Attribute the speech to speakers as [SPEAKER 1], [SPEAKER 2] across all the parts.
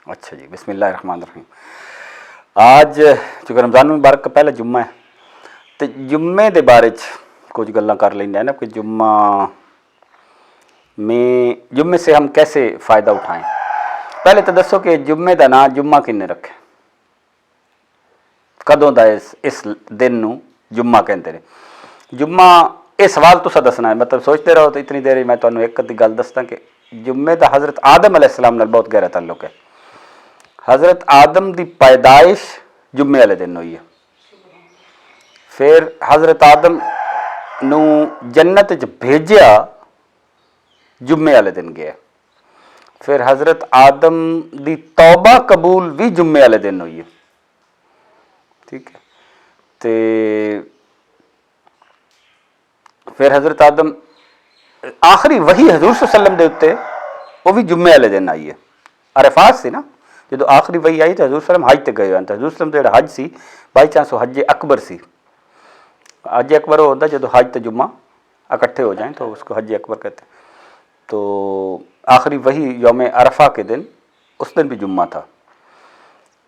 [SPEAKER 1] اچھا جی، بسم اللہ الرحمن الرحیم. آج چونکہ رمضان مبارک کا پہلا جمعہ ہے تو جمعے دے بارے کچھ گلاں کر لیں نا کہ جمعے سے ہم کیسے فائدہ اٹھائیں. پہلے تو دسو کہ جمعے دا نام جمعہ کنے رکھے، کدوں دا اس دن نو جمعہ کہندے نے. جمعہ یہ سوال تسا دسنا ہے، مطلب سوچتے رہو تو اتنی دیر میں تمہیں ایک ادھی گل دستا کہ جمعے دا حضرت آدم علیہ السلام نال بہت گہرا تعلق ہے. حضرت آدم دی پیدائش جمعے والے دن ہوئی ہے. پھر حضرت آدم نو جنت وچ بھیجیا جمعے والے دن گیا. پھر حضرت آدم دی توبہ قبول بھی جمعے والے دن ہوئی ہے. ٹھیک ہے. تے پھر حضرت آدم آخری وہی حضور صلی اللہ علیہ وسلم دے اتے وہ بھی جمعے والے دن آئی ہے. عرفات سی نا جدو آخری وہی آئی تو حضور صلی اللہ علیہ وسلم حج تے گئے ہوئے. تو حضور صلی اللہ علیہ وسلم حج سی بائی چانس وہ حج اکبر سی. حج اکبر وہ ہوتا ہے جدو حج تے جمعہ اکٹھے ہو جائیں تو اس کو حج اکبر کہتے ہیں. تو آخری وہی یوم عرفہ کے دن اس دن بھی جمعہ تھا.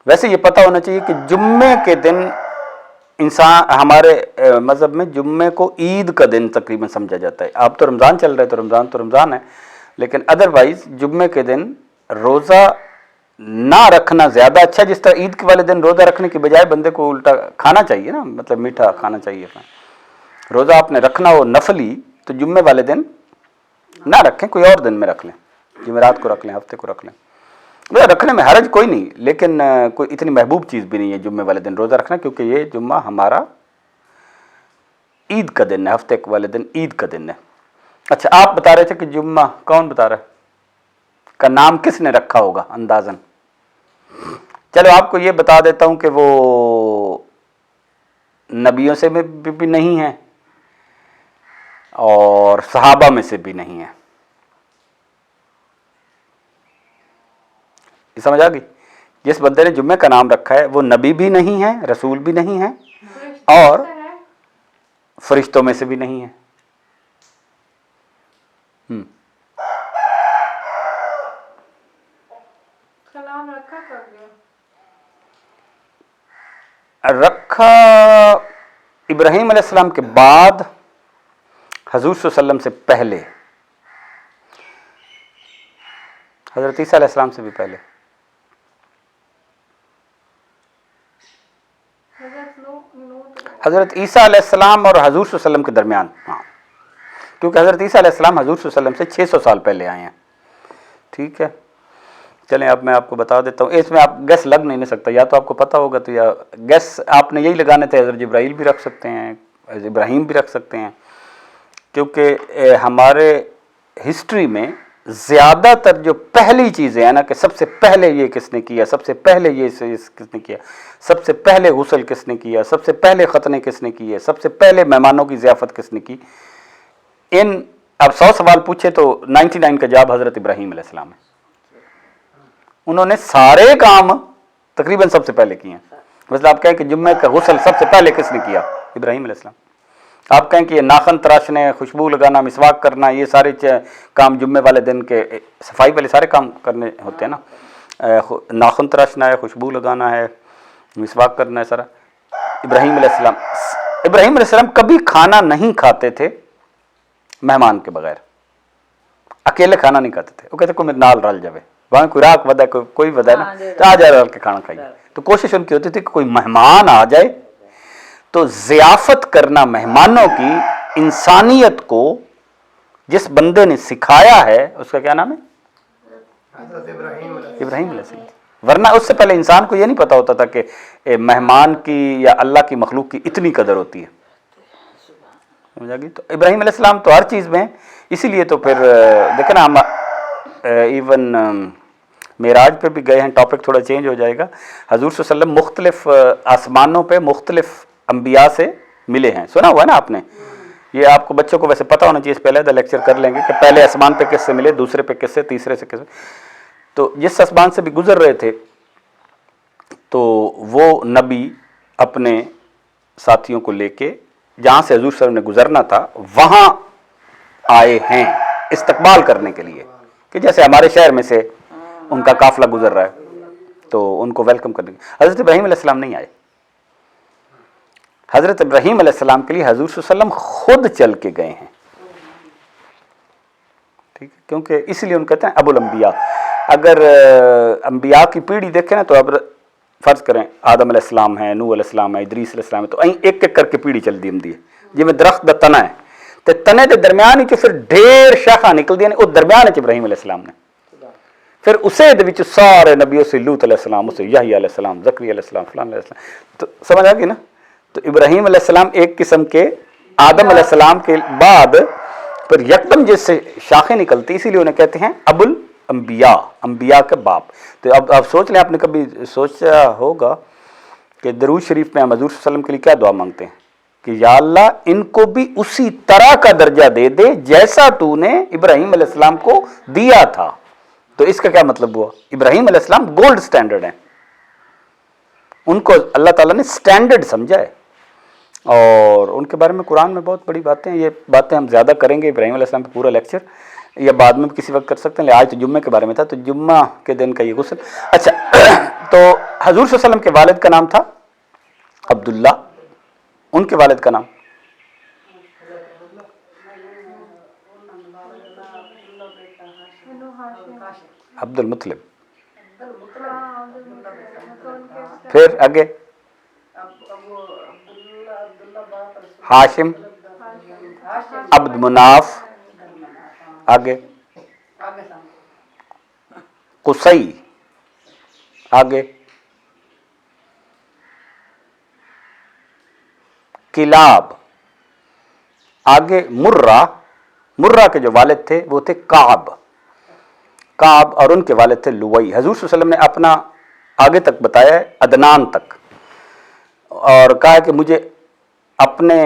[SPEAKER 1] ویسے یہ پتہ ہونا چاہیے کہ جمعے کے دن انسان ہمارے مذہب میں جمعے کو عید کا دن تقریباً سمجھا جاتا ہے. اب تو رمضان چل رہا ہے تو رمضان ہے، لیکن ادروائز جمعے کے دن روزہ نہ رکھنا زیادہ اچھا. جس طرح عید کے والے دن روزہ رکھنے کی بجائے بندے کو الٹا کھانا چاہیے نا، مطلب میٹھا کھانا چاہیے. روزہ آپ نے رکھنا ہو نفلی تو جمعے والے دن نہ رکھیں، کوئی اور دن میں رکھ لیں، جمعرات کو رکھ لیں، ہفتے کو رکھ لیں. رکھنے میں حرج کوئی نہیں، لیکن کوئی اتنی محبوب چیز بھی نہیں ہے جمعے والے دن روزہ رکھنا، کیونکہ یہ جمعہ ہمارا عید کا دن ہے، ہفتے والے دن عید کا دن ہے. اچھا آپ بتا رہے تھے کہ جمعہ کون بتا رہا ہے کا نام کس نے رکھا ہوگا اندازاً؟ چلو آپ کو یہ بتا دیتا ہوں کہ وہ نبیوں سے بھی نہیں ہے اور صحابہ میں سے بھی نہیں ہے. یہ سمجھ آ گئی؟ جس بندے نے جمعے کا نام رکھا ہے وہ نبی بھی نہیں ہے، رسول بھی نہیں ہے اور فرشتوں میں سے بھی نہیں ہے. رکھا ابراہیم علیہ السلام کے بعد، حضور صلی اللہ علیہ وسلم سے پہلے، حضرت عیسیٰ علیہ السلام سے بھی پہلے. حضرت عیسیٰ علیہ السلام اور حضور صلی اللہ علیہ وسلم کے درمیان، ہاں، کیونکہ حضرت عیسیٰ علیہ السلام حضور صلی اللہ علیہ وسلم سے 600 سال پہلے آئے ہیں. ٹھیک ہے. چلیں اب میں آپ کو بتا دیتا ہوں. اس میں آپ گیس لگ نہیں سکتا، یا تو آپ کو پتہ ہوگا تو یا گیس آپ نے یہی لگانے تھے. حضرت جبرائیل بھی رکھ سکتے ہیں، حضرت ابراہیم بھی رکھ سکتے ہیں، کیونکہ ہمارے ہسٹری میں زیادہ تر جو پہلی چیزیں ہیں نا کہ سب سے پہلے یہ کس نے کیا، سب سے پہلے یہ کس نے کیا، سب سے پہلے غسل کس نے کیا، سب سے پہلے ختنے کس نے کیے، سب سے پہلے مہمانوں کی ضیافت کس نے کی، ان اب 100 سوال پوچھے تو 99 کا جواب حضرت ابراہیم علیہ السلام ہے. انہوں نے سارے کام تقریباً سب سے پہلے کیے ہیں. مثلا آپ کہیں کہ جمعہ کا غسل سب سے پہلے کس نے کیا؟ ابراہیم علیہ السلام. آپ کہیں کہ یہ ناخن تراشنے، خوشبو لگانا، مسواک کرنا، یہ سارے کام جمعے والے دن کے صفائی والے سارے کام کرنے ہوتے ہیں نا. ناخن تراشنا ہے، خوشبو لگانا ہے، مسواک کرنا ہے، سارا ابراہیم علیہ السلام. ابراہیم علیہ السلام کبھی کھانا نہیں کھاتے تھے مہمان کے بغیر، اکیلے کھانا نہیں کھاتے تھے. وہ کہتے کوئی میرے نال رل جاوے، وہاں کوئی راک ودا ہے، کوئی ودا ہے نا تو آ جائے رل کے کھانا کھائیے. تو کوشش ان کی ہوتی تھی کہ کوئی مہمان آ جائے تو ضیافت کرنا مہمانوں کی انسانیت کو جس بندے نے سکھایا ہے اس کا کیا نام ہے؟ ابراہیم علیہ السلام. ورنہ اس سے پہلے انسان کو یہ نہیں پتا ہوتا تھا کہ مہمان کی یا اللہ کی مخلوق کی اتنی قدر ہوتی ہے. سمجھا گی؟ تو ابراہیم علیہ السلام تو ہر چیز میں، اسی لیے تو پھر دیکھیں نا ہم ایون معراج پہ بھی گئے ہیں، ٹاپک تھوڑا چینج ہو جائے گا. حضور صلی اللہ علیہ وسلم مختلف آسمانوں پہ مختلف انبیاء سے ملے ہیں. سنا ہوا ہے نا آپ نے؟ یہ آپ کو بچوں کو ویسے پتہ ہونا چاہیے، اس پہلے لیکچر کر لیں گے کہ پہلے آسمان پہ کس سے ملے، دوسرے پہ کس سے، تیسرے سے کس سے. تو جس آسمان سے بھی گزر رہے تھے تو وہ نبی اپنے ساتھیوں کو لے کے جہاں سے حضور صلی اللہ علیہ وسلم نے گزرنا تھا وہاں آئے ہیں استقبال کرنے کے لیے، کہ جیسے ہمارے شہر میں سے ان کا قافلہ گزر رہا ہے. تو ان کو ویلکم کرنے کے حضرت ابراہیم علیہ السلام نہیں آئے. حضرت ابراہیم علیہ السلام کے لیے حضور صلی اللہ علیہ وسلم خود چل کے گئے ہیں. ٹھیک ہے, کیونکہ اس لیے ان کہتے ہیں ابو الانبیاء. اگر انبیاء کی پیڑھی دیکھیں نا تو اب فرض کریں آدم علیہ السلام ہے, نوح علیہ السلام ہے, ادریس علیہ السلام ہے, تو ایک ایک کر کے پیڑھی چل دی ہم دی جی میں درخت دا تنا ہے تے تنے دے درمیان ہی پھر ڈھیر شاخاں نکل دی او درمیان وچ ابراہیم علیہ السلام نے, پھر اسے دے وچ سارے نبیوں سے لوط علیہ السلام, اسے یحییٰ علیہ السلام, زکریا علیہ السلام, فلان علیہ السلام, تو سمجھ آ گئی نا. تو ابراہیم علیہ السلام ایک قسم کے آدم علیہ السلام کے بعد پھر یکدم جس سے شاخیں نکلتی, اسی لیے انہیں کہتے ہیں ابو الانبیاء, انبیاء کے باپ. تو اب آپ سوچ لیں, آپ نے کبھی سوچا ہوگا کہ درود شریف میں ہم حضور صلی اللہ علیہ وسلم کے لیے کیا دعا مانگتے ہیں کہ یا اللہ ان کو بھی اسی طرح کا درجہ دے دے جیسا تو نے ابراہیم علیہ السلام کو دیا تھا. تو اس کا کیا مطلب ہوا؟ ابراہیم علیہ السلام گولڈ سٹینڈرڈ ہیں, ان کو اللہ تعالیٰ نے سٹینڈرڈ سمجھا ہے, اور ان کے بارے میں قرآن میں بہت بڑی باتیں ہیں. یہ باتیں ہم زیادہ کریں گے ابراہیم علیہ السلام پہ پورا لیکچر, یا بعد میں بھی کسی وقت کر سکتے ہیں. آج تو جمعے کے بارے میں تھا, تو جمعہ کے دن کا یہ غسل. اچھا, تو حضور صلی اللہ علیہ وسلم کے والد کا نام تھا عبداللہ, ان کے والد کا نام عبد المطلب. پھر آگے ہاشم, عبد مناف, آگے قصی, آگے کلاب, آگے مرہ. مرہ کے جو والد تھے وہ تھے کعب, کعب, اور ان کے والد تھے لوئی. حضور صلی اللہ علیہ وسلم نے اپنا آگے تک بتایا ہے عدنان تک, اور کہا ہے کہ مجھے اپنے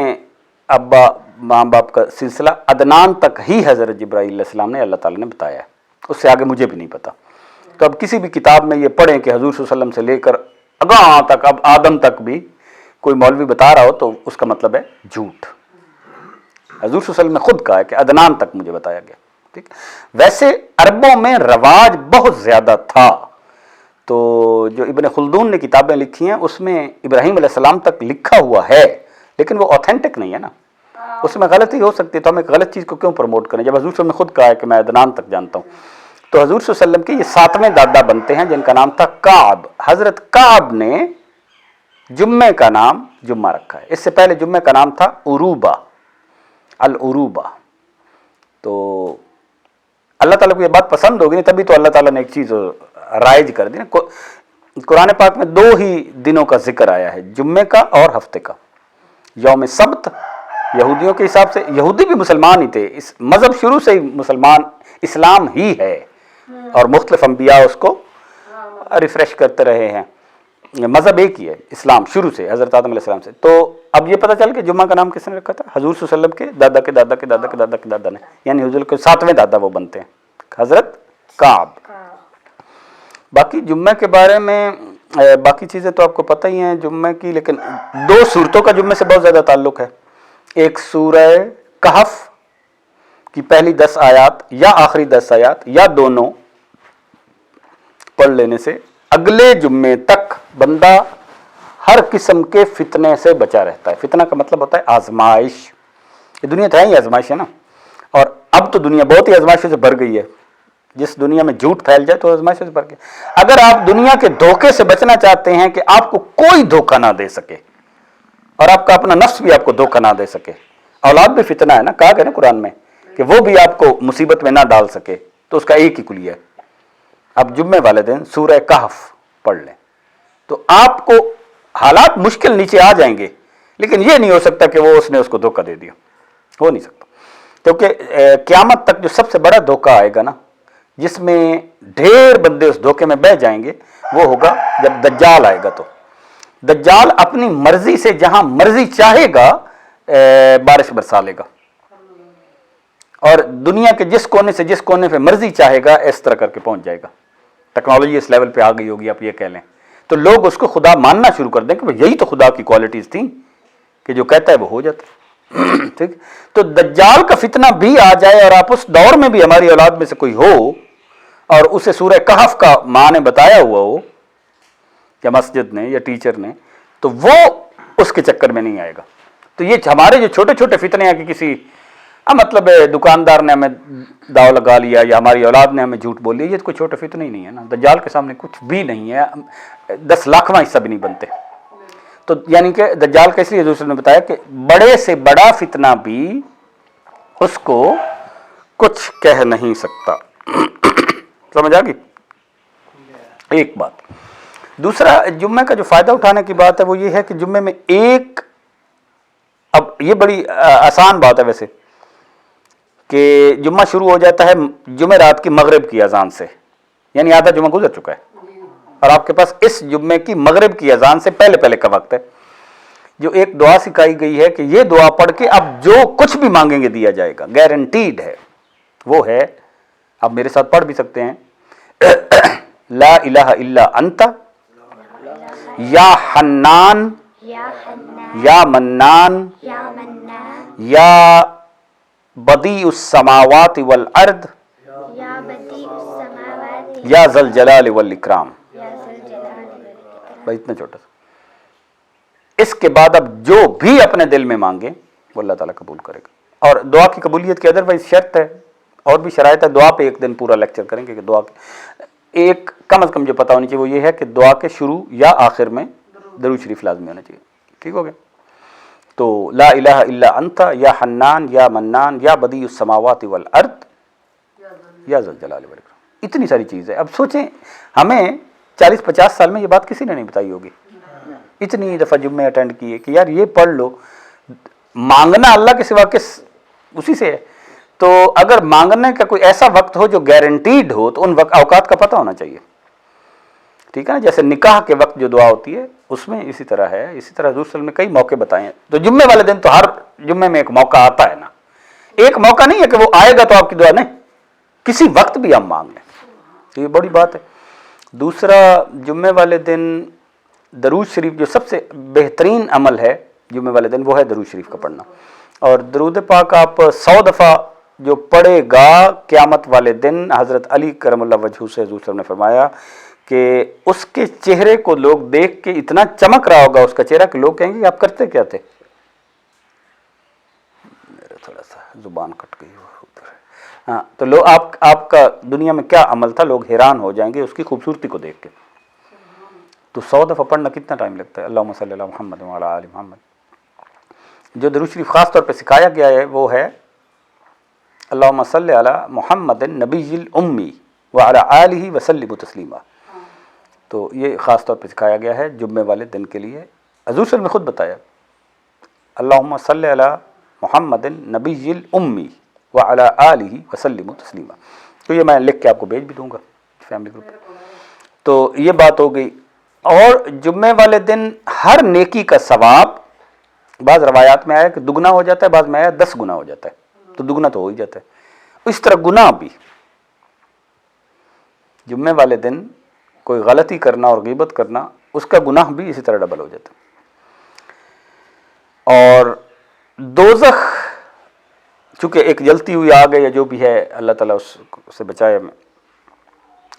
[SPEAKER 1] ابا ماں باپ کا سلسلہ عدنان تک ہی حضرت جبرائیل علیہ السلام نے اللہ تعالیٰ نے بتایا ہے, اس سے آگے مجھے بھی نہیں پتا. تو اب کسی بھی کتاب میں یہ پڑھیں کہ حضور صلی اللہ علیہ وسلم سے لے کر اگاں تک, اب آدم تک بھی کوئی مولوی بتا رہا ہو تو اس کا مطلب ہے جھوٹ. حضور صلی اللہ علیہ وسلم نے خود کہا ہے کہ عدنان تک مجھے بتایا گیا. ٹھیک, ویسے عربوں میں رواج بہت زیادہ تھا, تو جو ابن خلدون نے کتابیں لکھی ہیں اس میں ابراہیم علیہ السلام تک لکھا ہوا ہے, لیکن وہ اوتھینٹک نہیں ہے نا, اس میں غلطی ہو سکتی ہے. تو ہم ایک غلط چیز کو کیوں پروموٹ کریں جب حضور صلی اللہ علیہ وسلم نے خود کہا ہے کہ میں عدنان تک جانتا ہوں. تو حضور صلی اللہ علیہ وسلم کے یہ 7ویں دادا بنتے ہیں جن کا نام تھا کعب. حضرت کعب نے جمعے کا نام جمعہ رکھا ہے, اس سے پہلے جمعے کا نام تھا عروبہ, العروبہ. تو اللہ تعالیٰ کو یہ بات پسند ہوگی, تبھی تو اللہ تعالیٰ نے ایک چیز رائج کر دی نا. قرآن پاک میں 2 ہی دنوں کا ذکر آیا ہے, جمعے کا اور ہفتے کا. یوم سبت یہودیوں کے حساب سے, یہودی بھی مسلمان ہی تھے, اس مذہب شروع سے ہی مسلمان اسلام ہی ہے, اور مختلف انبیاء اس کو ریفریش کرتے رہے ہیں. مذہب ایک ہی ہے اسلام شروع سے, حضرت آدم علیہ السلام سے. تو اب یہ پتہ چل کہ جمعہ کا نام کس نے رکھا تھا؟ حضور صلی اللہ علیہ وسلم کے دادا کے دادا کے دادا کے دادا کے دادا نے, یعنی حضور کے 7ویں دادا وہ بنتے ہیں حضرت کعب. باقی جمعے کے بارے میں باقی چیزیں تو آپ کو پتہ ہی ہیں جمعے کی, لیکن 2 صورتوں کا جمعے سے بہت زیادہ تعلق ہے. ایک سورہ کہف کی پہلی 10 آیات یا آخری 10 آیات یا دونوں پڑھ لینے سے اگلے جمعے تک بندہ ہر قسم کے فتنے سے بچا رہتا ہے. فتنہ کا مطلب ہوتا ہے آزمائش. یہ دنیا تو ہے ہی آزمائش ہے نا, اور اب تو دنیا بہت ہی آزمائشوں سے بھر گئی ہے. جس دنیا میں جھوٹ پھیل جائے تو آزمائشوں سے بھر گئی. اگر آپ دنیا کے دھوکے سے بچنا چاہتے ہیں کہ آپ کو کوئی دھوکہ نہ دے سکے, اور آپ کا اپنا نفس بھی آپ کو دھوکہ نہ دے سکے, اولاد بھی فتنہ ہے نا, کہا گیا نا قرآن میں کہ وہ بھی آپ کو مصیبت میں نہ ڈال سکے, تو اس کا ایک ہی کلیہ ہے. اب جمعے والے دن سورہ کہف پڑھ لیں تو آپ کو حالات مشکل نیچے آ جائیں گے, لیکن یہ نہیں ہو سکتا کہ وہ اس نے اس کو دھوکہ دے دیا, ہو نہیں سکتا. کیونکہ قیامت تک جو سب سے بڑا دھوکہ آئے گا نا, جس میں ڈھیر بندے اس دھوکے میں بہ جائیں گے, وہ ہوگا جب دجال آئے گا. تو دجال اپنی مرضی سے جہاں مرضی چاہے گا بارش برسا لے گا, اور دنیا کے جس کونے پہ مرضی چاہے گا اس طرح کر کے پہنچ جائے گا. ٹیکنالوجی اس لیول پہ آ گئی ہوگی, آپ یہ کہہ لیں. تو لوگ اس کو خدا ماننا شروع کر دیں کہ یہی تو خدا کی کوالٹیز تھیں کہ جو کہتا ہے وہ ہو جاتا ہے. ٹھیک, تو دجال کا فتنہ بھی آ جائے اور آپ اس دور میں بھی ہماری اولاد میں سے کوئی ہو اور اسے سورہ کہف کا ماں نے بتایا ہوا ہو, یا مسجد نے یا ٹیچر نے، تو وہ اس کے چکر میں نہیں آئے گا۔ تو یہ ہمارے جو چھوٹے چھوٹے فتنے ہیں کہ کسی مطلب دکاندار نے ہمیں داؤ لگا لیا یا ہماری اولاد نے ہمیں جھوٹ بول لیا، یہ تو کوئی چھوٹے فتنے ہی نہیں ہے نا، دجال کے سامنے کچھ بھی نہیں ہے، 10 لاکھواں حصہ بھی نہیں بنتے۔ تو یعنی کہ دجال کا اس لیے حضور نے بتایا کہ بڑے سے بڑا فتنہ بھی اس کو کچھ کہہ نہیں سکتا۔ سمجھ آ گئی ایک بات۔ دوسرا جمعے کا جو فائدہ اٹھانے کی بات ہے وہ یہ ہے کہ جمعے میں ایک، اب یہ بڑی آسان بات ہے ویسے، کہ جمعہ شروع ہو جاتا ہے جمعہ رات کی مغرب کی اذان سے، یعنی آدھا جمعہ گزر چکا ہے اور آپ کے پاس اس جمعے کی مغرب کی اذان سے پہلے پہلے کا وقت ہے، جو ایک دعا سکھائی گئی ہے کہ یہ دعا پڑھ کے اب جو کچھ بھی مانگیں گے دیا جائے گا، گارنٹیڈ ہے۔ وہ ہے، آپ میرے ساتھ پڑھ بھی سکتے ہیں، لا الہ الا انت یا حنان یا منان یا بدیع السماوات والارض یا ذی الجلال والاکرام۔ بھائی اتنا چھوٹا سا، اس کے بعد اب جو بھی اپنے دل میں مانگے وہ اللہ تعالیٰ قبول کرے گا۔ اور دعا کی قبولیت کی ادروائز شرط ہے اور بھی شرائط ہے، دعا پہ ایک دن پورا لیکچر کریں گے کہ دعا ایک کم از کم جو پتہ ہونی چاہیے وہ یہ ہے کہ دعا کے شروع یا آخر میں درود شریف لازمی ہونا چاہیے۔ ٹھیک ہو گیا؟ تو لا الہ الا انت یا حنان یا منان یا بدیع السماوات والارض یا ذی الجلال والاکرام، اتنی ساری چیز ہے۔ اب سوچیں ہمیں 40-50 سال میں یہ بات کسی نے نہیں بتائی ہوگی، اتنی دفعہ جمعے اٹینڈ کیے کہ یار یہ پڑھ لو۔ مانگنا اللہ کے سوا کس، اسی سے ہے۔ تو اگر مانگنے کا کوئی ایسا وقت ہو جو گارنٹیڈ ہو تو ان اوقات کا پتہ ہونا چاہیے، ٹھیک ہے نا؟ جیسے نکاح کے وقت جو دعا ہوتی ہے اس میں اسی طرح ہے، اسی طرح حضور صلی اللہ علیہ وسلم نے کئی موقع بتائے ہیں۔ تو جمعے والے دن تو ہر جمعے میں ایک موقع آتا ہے نا، ایک موقع نہیں ہے کہ وہ آئے گا تو آپ کی دعا نہیں، کسی وقت بھی ہم مانگ لیں، تو یہ بڑی بات ہے۔ دوسرا، جمعے والے دن درود شریف، جو سب سے بہترین عمل ہے جمعے والے دن وہ ہے درود شریف کا پڑھنا، اور درود پاک آپ 100 دفعہ جو پڑھے گا قیامت والے دن، حضرت علی کرم اللہ وجہہ سے حضور صلی اللہ علیہ وسلم نے فرمایا کہ اس کے چہرے کو لوگ دیکھ کے اتنا چمک رہا ہوگا اس کا چہرہ کہ لوگ کہیں گے کہ آپ کرتے کیا تھے؟ میرا تھوڑا سا زبان کٹ گئی ہاں، تو لوگ آپ کا دنیا میں کیا عمل تھا، لوگ حیران ہو جائیں گے اس کی خوبصورتی کو دیکھ کے۔ تو 100 دفعہ پڑھنا کتنا ٹائم لگتا ہے؟ اللہم صلی علی محمد وعلی آل محمد۔ جو درود شریف خاص طور پہ سکھایا گیا ہے وہ ہے اللہم صلی علی محمد النبی الامی وعلی آلہ وسلم تسلیما۔ تو یہ خاص طور پہ سکھایا گیا ہے جمعے والے دن کے لیے۔ حضور صلی اللہ علیہ وسلم نے خود بتایا اللہم صلی علی محمد النبی الامی وعلی آلہ وسلم تسلیما۔ تو یہ میں لکھ کے آپ کو بھیج بھی دوں گا فیملی گروپ پہ۔ تو یہ بات ہو گئی۔ اور جمعے والے دن ہر نیکی کا ثواب، بعض روایات میں آیا کہ دگنا ہو جاتا ہے، بعض میں آیا 10 گنا ہو جاتا ہے، تو دگنا تو ہو ہی جاتا ہے۔ اس طرح گناہ بھی جمعے والے دن کوئی غلطی کرنا اور غیبت کرنا، اس کا گناہ بھی اسی طرح ڈبل ہو جاتا ہے۔ اور دوزخ چونکہ ایک جلتی ہوئی آگ ہے یا جو بھی ہے، اللہ تعالیٰ اس سے بچائے ہمیں،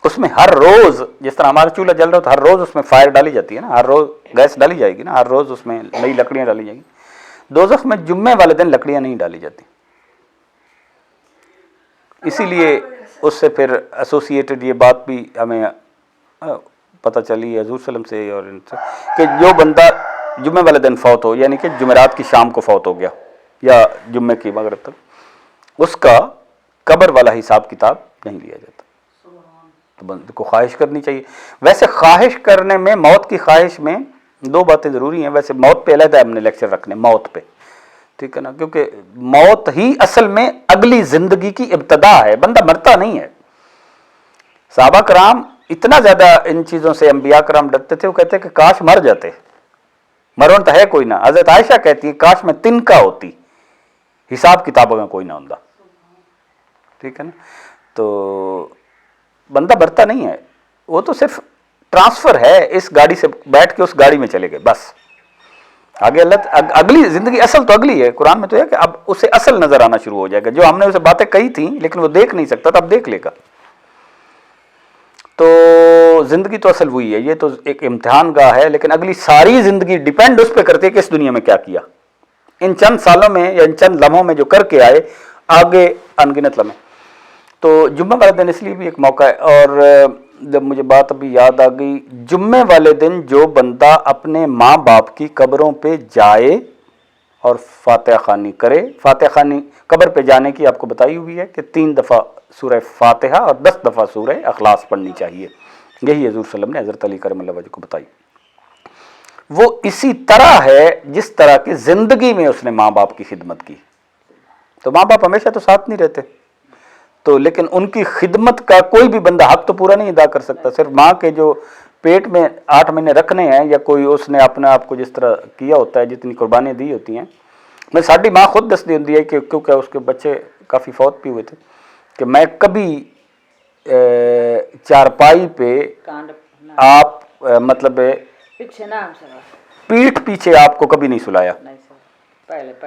[SPEAKER 1] اس میں ہر روز جس طرح ہمارا چولہا جل رہا ہو تو ہر روز اس میں فائر ڈالی جاتی ہے نا، ہر روز گیس ڈالی جائے گی نا، ہر روز اس میں نئی لکڑیاں ڈالی جائیں گی۔ دوزخ میں جمعے والے دن لکڑیاں نہیں ڈالی جاتی، اسی لیے اس سے پھر ایسوسیٹڈ یہ بات بھی ہمیں پتہ چلی ہے حضور صلی اللہ علیہ وسلم سے اور ان سے کہ جو بندہ جمعے والے دن فوت ہو، یعنی کہ جمعرات کی شام کو فوت ہو گیا یا جمعے کی مغرب تک، اس کا قبر والا حساب کتاب نہیں لیا جاتا۔ تو بندے کو خواہش کرنی چاہیے۔ ویسے خواہش کرنے میں، موت کی خواہش میں 2 باتیں ضروری ہیں۔ ویسے موت پہ علیحدہ ہم نے لیکچر رکھنے، موت پہ، ٹھیک ہے نا، کیونکہ موت ہی اصل میں اگلی زندگی کی ابتدا ہے، بندہ مرتا نہیں ہے۔ صحابہ کرام اتنا زیادہ ان چیزوں سے انبیاء کرام ڈرتے تھے، وہ کہتے ہیں کہ کاش مر جاتے، مرون تو ہے کوئی نہ۔ حضرت عائشہ کہتی ہے کاش میں تنکا ہوتی، حساب کتابوں میں کوئی نہ ہوتا، ٹھیک ہے نا۔ تو بندہ مرتا نہیں ہے، وہ تو صرف ٹرانسفر ہے، اس گاڑی سے بیٹھ کے اس گاڑی میں چلے گئے بس، آگے اللہ اگلی زندگی اصل تو اگلی ہے۔ قرآن میں تو ہے کہ اب اسے اصل نظر آنا شروع ہو جائے گا، جو ہم نے اسے باتیں کہی تھیں لیکن وہ دیکھ نہیں سکتا تھا، اب دیکھ لے گا۔ تو زندگی تو اصل وہی ہے, یہ تو ایک امتحان گاہ ہے, لیکن اگلی ساری زندگی ڈیپینڈ اس پہ کرتی ہے کہ اس دنیا میں کیا کیا, ان چند سالوں میں یا ان چند لمحوں میں جو کر کے آئے, آگے انگنت لمحے. تو جمعہ والے دن اس لیے بھی ایک موقع ہے. اور جب مجھے بات ابھی یاد آ گئی, جمعے والے دن جو بندہ اپنے ماں باپ کی قبروں پہ جائے اور فاتحہ خوانی کرے, فاتحہ خوانی قبر پہ جانے کی آپ کو بتائی ہوئی ہے کہ 3 دفعہ سورہ فاتحہ اور 10 دفعہ سورہ اخلاص پڑھنی چاہیے, یہی حضور صلی اللہ علیہ وسلم نے حضرت علی کرم اللہ وجہ کو بتائی. وہ اسی طرح ہے جس طرح کی زندگی میں اس نے ماں باپ کی خدمت کی. تو ماں باپ ہمیشہ تو ساتھ نہیں رہتے, تو لیکن ان کی خدمت کا کوئی بھی بندہ حق تو پورا نہیں ادا کر سکتا. صرف ماں کے جو پیٹ میں 8 مہینے رکھنے ہیں, یا کوئی اس نے اپنے آپ کو جس طرح کیا ہوتا ہے, جتنی قربانیاں دی ہوتی ہیں. میں ساری ماں خود دستی ہوتی ہے کہ کیونکہ اس کے بچے کافی فوت بھی ہوئے تھے, کہ میں کبھی چارپائی پہ آپ مطلب پیٹھ پیچھے آپ کو کبھی نہیں سلایا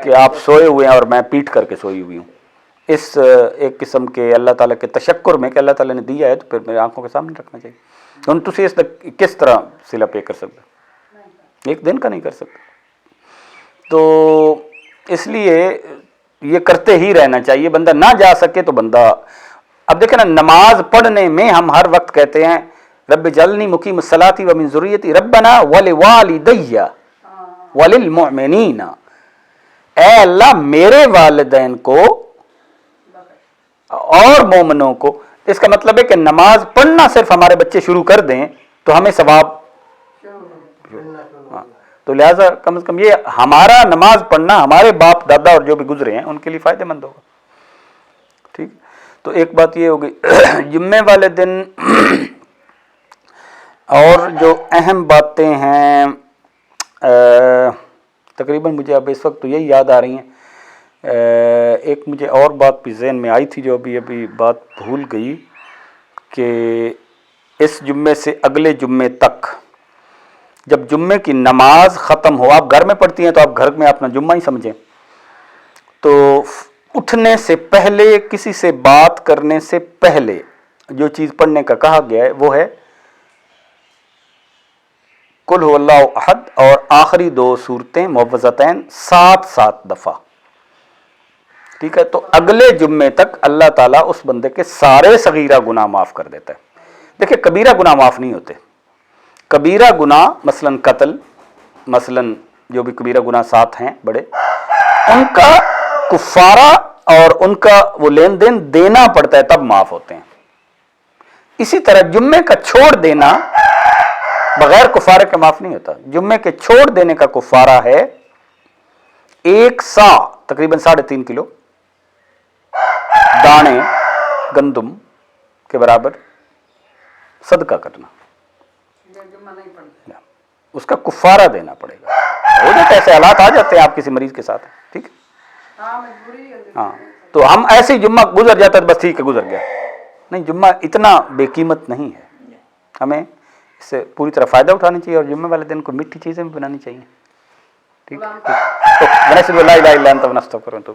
[SPEAKER 1] کہ آپ سوئے ہوئے ہیں اور میں پیٹ کر کے سوئی ہوئی ہوں. اس ایک قسم کے اللہ تعالیٰ کے تشکر میں کہ اللہ تعالیٰ نے دیا ہے تو پھر میری آنکھوں کے سامنے رکھنا چاہیے. ہم تسی اس کس طرح صلہ پے کر سکتے, ایک دن کا نہیں کر سکتے. تو اس لیے یہ کرتے ہی رہنا چاہیے. بندہ نہ جا سکے تو بندہ, اب دیکھیں نا, نماز پڑھنے میں ہم ہر وقت کہتے ہیں رب جعلنی مقیم الصلاۃ ومن ذریتی ربنا ولوالدی وللمؤمنین, اے اللہ میرے والدین کو اور مومنوں کو. اس کا مطلب ہے کہ نماز پڑھنا صرف ہمارے بچے شروع کر دیں تو ہمیں ثواب, تو لہٰذا کم از کم یہ ہمارا نماز پڑھنا ہمارے باپ دادا اور جو بھی گزرے ہیں ان کے لیے فائدہ مند ہوگا. ٹھیک, تو ایک بات یہ ہو گئی جمعے والے دن. اور جو اہم باتیں ہیں تقریباً مجھے اب اس وقت تو یہی یاد آ رہی ہیں. ایک مجھے اور بات بھی ذہن میں آئی تھی جو ابھی بات بھول گئی, کہ اس جمعے سے اگلے جمعے تک جب جمعے کی نماز ختم ہو, آپ گھر میں پڑھتی ہیں تو آپ گھر میں اپنا جمعہ ہی سمجھیں, تو اٹھنے سے پہلے, کسی سے بات کرنے سے پہلے جو چیز پڑھنے کا کہا گیا ہے وہ ہے قل هو اللہ احد اور آخری 2 سورتیں معوذتین 7 دفعہ. ٹھیک ہے, تو اگلے جمعے تک اللہ تعالیٰ اس بندے کے سارے صغیرہ گناہ معاف کر دیتا ہے. دیکھیں کبیرہ گناہ معاف نہیں ہوتے. کبیرہ گناہ مثلا قتل, مثلا جو بھی کبیرہ گناہ 7 ہیں بڑے, ان کا کفارہ اور ان کا وہ لین دین دینا پڑتا ہے تب معاف ہوتے ہیں. اسی طرح جمعے کا چھوڑ دینا بغیر کفارے کے معاف نہیں ہوتا. جمعے کے چھوڑ دینے کا کفارہ ہے 1 سا تقریباً 3.5 کلو دانے گندم کے برابر صدقہ کرنا, اس کا کفارہ دینا پڑے گا. ہو جاتے ایسے حالات آ جاتے ہیں آپ کسی مریض کے ساتھ, ٹھیک ہے, ہاں, تو ہم ایسے ہی جمعہ گزر جاتا ہے بس ٹھیک ہے گزر گیا. نہیں, جمعہ اتنا بے قیمت نہیں ہے, ہمیں اس سے پوری طرح فائدہ اٹھانا چاہیے اور جمعے والے دن کو میٹھی چیزیں بھی بنانی چاہیے. ٹھیک ہے, تو